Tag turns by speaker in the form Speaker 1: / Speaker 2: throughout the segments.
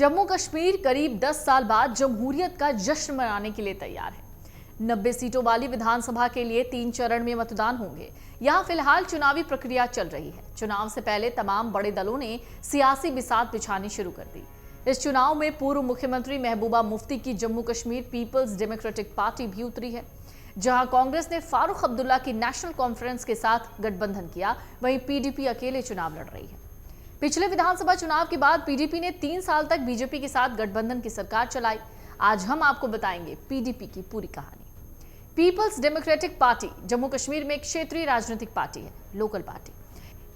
Speaker 1: जम्मू कश्मीर करीब 10 साल बाद जमहूरियत का जश्न मनाने के लिए तैयार है। 90 सीटों वाली विधानसभा के लिए 3 चरण में मतदान होंगे। यहां फिलहाल चुनावी प्रक्रिया चल रही है। चुनाव से पहले तमाम बड़े दलों ने सियासी बिसात बिछानी शुरू कर दी। इस चुनाव में पूर्व मुख्यमंत्री महबूबा मुफ्ती की जम्मू कश्मीर पीपल्स डेमोक्रेटिक पार्टी भी उतरी है। जहां कांग्रेस ने फारूक अब्दुल्ला की नेशनल कॉन्फ्रेंस के साथ गठबंधन किया, वहीं पीडीपी अकेले चुनाव लड़ रही है। पिछले विधानसभा चुनाव के बाद पीडीपी ने 3 साल तक बीजेपी के साथ गठबंधन की सरकार चलाई। आज हम आपको बताएंगे पीडीपी की पूरी कहानी। पीपल्स डेमोक्रेटिक पार्टी जम्मू कश्मीर में एक क्षेत्रीय राजनीतिक पार्टी है, लोकल पार्टी।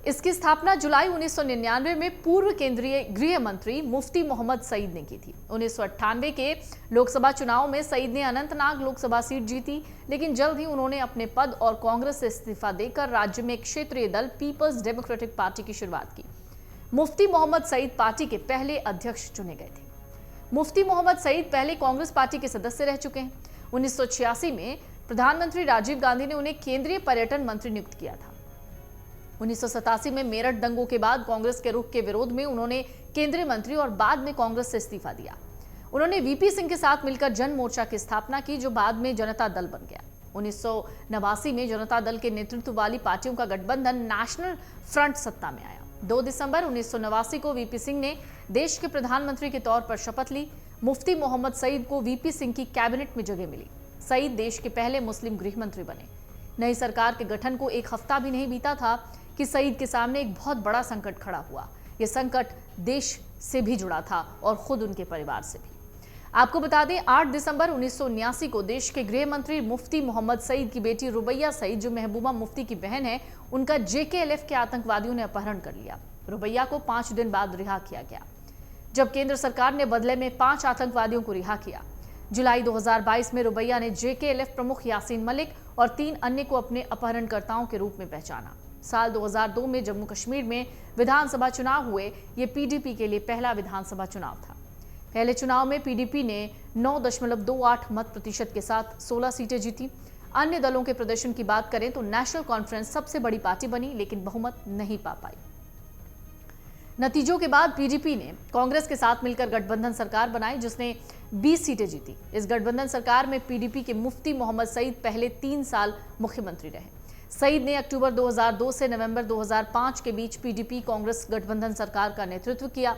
Speaker 1: इसकी स्थापना जुलाई 1999 में पूर्व केंद्रीय गृह मंत्री मुफ्ती मोहम्मद सईद ने की थी। 1998 के लोकसभा चुनाव में सईद ने अनंतनाग लोकसभा सीट जीती, लेकिन जल्द ही उन्होंने अपने पद और कांग्रेस से इस्तीफा देकर राज्य में एक क्षेत्रीय दल पीपल्स डेमोक्रेटिक पार्टी की शुरुआत की। मुफ्ती मोहम्मद सईद पार्टी के पहले अध्यक्ष चुने गए थे। मुफ्ती मोहम्मद सईद पहले कांग्रेस पार्टी के सदस्य रह चुके हैं। 1986 में प्रधानमंत्री राजीव गांधी ने उन्हें केंद्रीय पर्यटन मंत्री नियुक्त किया था। 1987 में मेरठ दंगों के बाद कांग्रेस के रुख के विरोध में उन्होंने केंद्रीय मंत्री और बाद में कांग्रेस से इस्तीफा दिया। उन्होंने वीपी सिंह के साथ मिलकर जन मोर्चा की स्थापना की, जो बाद में जनता दल बन गया। 1989 में जनता दल के नेतृत्व वाली पार्टियों का गठबंधन नेशनल फ्रंट सत्ता में आया। 2 दिसंबर 1989 को वीपी सिंह ने देश के प्रधानमंत्री के तौर पर शपथ ली। मुफ्ती मोहम्मद सईद को वीपी सिंह की कैबिनेट में जगह मिली। सईद देश के पहले मुस्लिम गृह मंत्री बने। नई सरकार के गठन को एक हफ्ता भी नहीं बीता था कि सईद के सामने एक बहुत बड़ा संकट खड़ा हुआ। यह संकट देश से भी जुड़ा था और खुद उनके परिवार से भी। आपको बता दें, 8 दिसंबर 1979 को देश के गृह मंत्री मुफ्ती मोहम्मद सईद की बेटी रुबैया सईद, जो महबूबा मुफ्ती की बहन है, उनका जेकेएलएफ के आतंकवादियों ने अपहरण कर लिया। रुबैया को 5 दिन बाद रिहा किया गया, जब केंद्र सरकार ने बदले में 5 आतंकवादियों को रिहा किया। जुलाई 2022 में रुबैया ने जेकेएलएफ प्रमुख यासीन मलिक और 3 अन्य को अपने अपहरणकर्ताओं के रूप में पहचाना। साल 2002 में जम्मू कश्मीर में विधानसभा चुनाव हुए। ये पीडीपी के लिए पहला विधानसभा चुनाव था। पहले चुनाव में पीडीपी ने 9.28 मत प्रतिशत के साथ 16 सीटें जीती। अन्य दलों के प्रदर्शन की बात करें तो नेशनल कॉन्फ्रेंस सबसे बड़ी पार्टी बनी, लेकिन बहुमत नहीं पा पाई। नतीजों के बाद पीडीपी ने कांग्रेस के साथ मिलकर गठबंधन सरकार बनाई, जिसने 20 सीटें जीती। इस गठबंधन सरकार में पीडीपी के मुफ्ती मोहम्मद सईद पहले 3 साल मुख्यमंत्री रहे। सईद ने अक्टूबर 2002 से नवंबर 2005 के बीच पीडीपी कांग्रेस गठबंधन सरकार का नेतृत्व किया,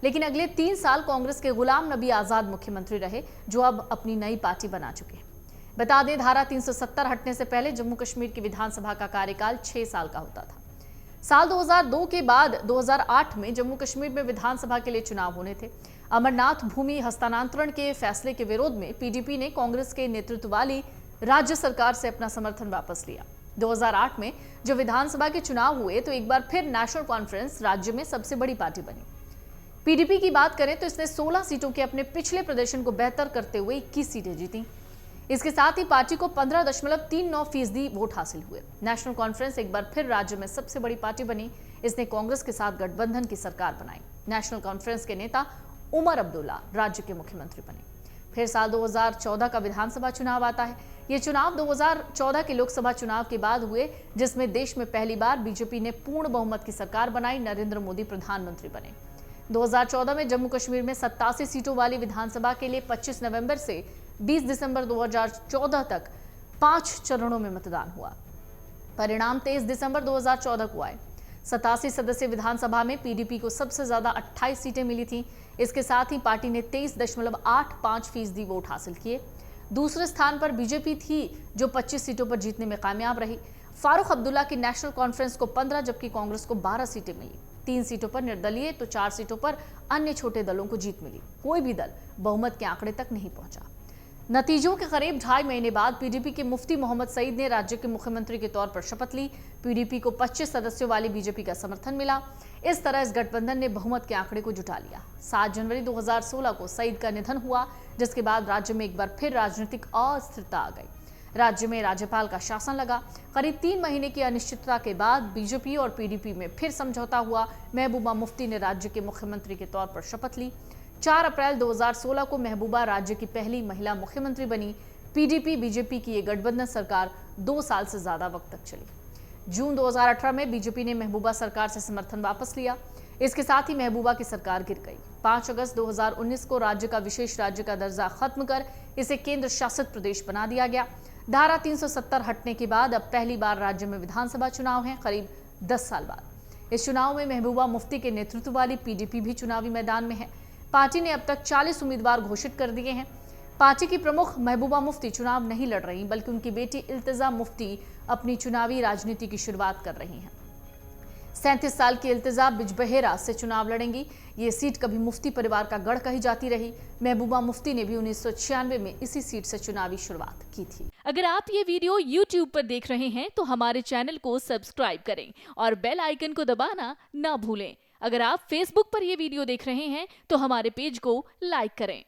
Speaker 1: लेकिन अगले 3 साल कांग्रेस के गुलाम नबी आजाद मुख्यमंत्री रहे, जो अब अपनी नई पार्टी बना चुके हैं। बता दें, धारा 370 हटने से पहले जम्मू कश्मीर की विधानसभा का कार्यकाल 6 साल का होता था। साल 2002 के बाद 2008 में जम्मू कश्मीर में विधानसभा के लिए चुनाव होने थे। अमरनाथ भूमि हस्तांतरण के फैसले के विरोध में पीडीपी ने कांग्रेस के नेतृत्व वाली राज्य सरकार से अपना समर्थन वापस लिया। 2008 में जब विधानसभा के चुनाव हुए तो एक बार फिर नेशनल कॉन्फ्रेंस राज्य में सबसे बड़ी पार्टी बनी। पीडीपी की बात करें तो इसने 16 सीटों के अपने पिछले प्रदर्शन को बेहतर करते हुए 21 सीटें जीती। इसके साथ ही पार्टी को 15.39% वोट हासिल हुए। नेशनल कॉन्फ्रेंस एक बार फिर राज्य में सबसे बड़ी पार्टी बनी। इसने कांग्रेस के साथ गठबंधन की सरकार बनाई। नेशनल कॉन्फ्रेंस के नेता उमर अब्दुल्ला राज्य के मुख्यमंत्री बने। फिर साल 2014 का विधानसभा चुनाव आता है। ये चुनाव 2014 के लोकसभा चुनाव के बाद हुए, जिसमें देश में पहली बार बीजेपी ने पूर्ण बहुमत की सरकार बनाई। नरेंद्र मोदी प्रधानमंत्री बने। 2014 में जम्मू कश्मीर में 87 सीटों वाली विधानसभा के लिए 25 नवंबर से 20 दिसंबर 2014 तक 5 चरणों में मतदान हुआ। परिणाम 23 दिसंबर 2014 को आए। 87 सदस्यीय विधानसभा में पीडीपी को सबसे ज्यादा 28 सीटें मिली थी। इसके साथ ही पार्टी ने 23.85% वोट हासिल किए। दूसरे स्थान पर बीजेपी थी, जो 25 सीटों पर जीतने में कामयाब रही। फारूक अब्दुल्ला की नेशनल कॉन्फ्रेंस को 15 जबकि कांग्रेस को 12 सीटें मिली। 3 सीटों पर निर्दलीय तो 4 सीटों पर अन्य छोटे दलों को जीत मिली। कोई भी दल बहुमत के आंकड़े तक नहीं पहुंचा। नतीजों के करीब 2.5 महीने बाद पीडीपी के मुफ्ती मोहम्मद सईद ने राज्य के मुख्यमंत्री के तौर पर शपथ ली। पीडीपी को 25 सदस्यों वाली बीजेपी का समर्थन मिला। इस तरह इस गठबंधन ने बहुमत के आंकड़े को जुटा लिया। 7 जनवरी 2016 को सईद का निधन हुआ, जिसके बाद राज्य में एक बार फिर राजनीतिक अस्थिरता आ गई। राज्य में राज्यपाल का शासन लगा। करीब 3 महीने की अनिश्चितता के बाद बीजेपी और पीडीपी में फिर समझौता हुआ। महबूबा मुफ्ती ने राज्य के मुख्यमंत्री के तौर पर शपथ ली। 4 अप्रैल 2016 को महबूबा राज्य की पहली महिला मुख्यमंत्री बनी। पीडीपी बीजेपी की ये गठबंधन सरकार 2 साल से ज्यादा वक्त तक चली। जून 2018 में बीजेपी ने महबूबा सरकार से समर्थन वापस लिया। इसके साथ ही महबूबा की सरकार गिर गई। 5 अगस्त 2019 को राज्य का विशेष राज्य का दर्जा खत्म कर इसे केंद्र शासित प्रदेश बना दिया गया। धारा 370 हटने के बाद अब पहली बार राज्य में विधानसभा चुनाव है, करीब 10 साल बाद। इस चुनाव में महबूबा मुफ्ती के नेतृत्व वाली पीडीपी भी चुनावी मैदान में है। पार्टी ने अब तक 40 उम्मीदवार घोषित कर दिए हैं। पार्टी की प्रमुख महबूबा मुफ्ती चुनाव नहीं लड़ रही, बल्कि उनकी बेटी इल्तिजा मुफ्ती अपनी चुनावी राजनीति की शुरुआत कर रही हैं। 37 साल की इल्तिजा बिजबहेरा से चुनाव लड़ेंगी। ये सीट कभी मुफ्ती परिवार का गढ़ कही जाती रही। महबूबा मुफ्ती ने भी 1996 में इसी सीट से चुनावी शुरुआत की थी।
Speaker 2: अगर आप ये वीडियो YouTube पर देख रहे हैं तो हमारे चैनल को सब्सक्राइब करें और बेल आइकन को दबाना ना भूलें। अगर आप Facebook पर ये वीडियो देख रहे हैं तो हमारे पेज को लाइक करें।